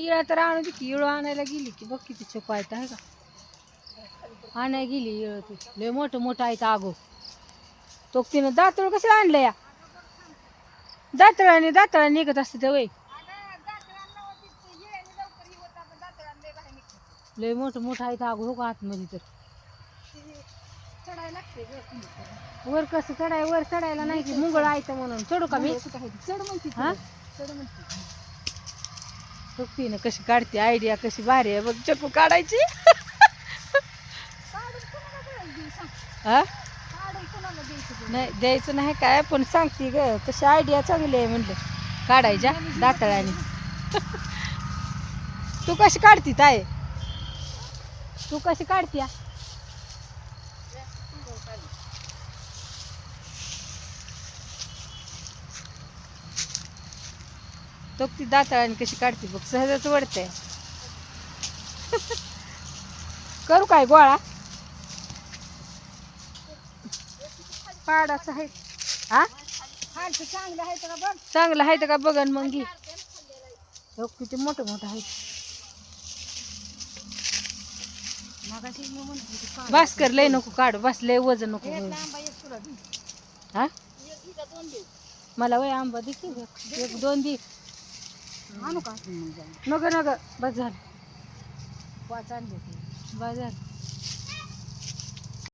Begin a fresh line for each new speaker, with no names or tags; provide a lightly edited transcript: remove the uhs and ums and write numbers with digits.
इळा तर आणू दे की, इळू आणायला गेली की बघ किती चपायत आहे का, आणायला गेली इळ ती लय मोठं मोठं आहे आगो. तो तिनं दातळ कसं आणलं या, दातळा निघत असते ते वय, लय मोठं मोठं आहे आगो. हो का आतमध्ये तर वर कसं चढाय, वर चढायला नाही की मुंगळ आहे म्हणून चढू का मी, चढ म्हणते हा चढ म्हणते. तिनं कशी काढते आयडिया, कशी भारी आहे बघ चप्पू काढायची. हा नाही द्यायचं नाही काय, पण सांगते ग तशी आयडिया चांगली आहे म्हणलं काढायच्या दातळ्याने. तू कशी काढती ताय, तू कशी काढती. तो ती दातळाने कशी काढते बघ, सहजच वडते. करू काय गोळा पाडाचं आहे हा, चांगलं आहे का बघ, चांगलं आहे का बघ मग घे. किती मोठं मोठं आहे. बस कर लय नको काढू, बस लय वजन नको. हा मला वय आंबा दे की, एक दोन दे आणू का, नग नग बस झालं, बस झालं.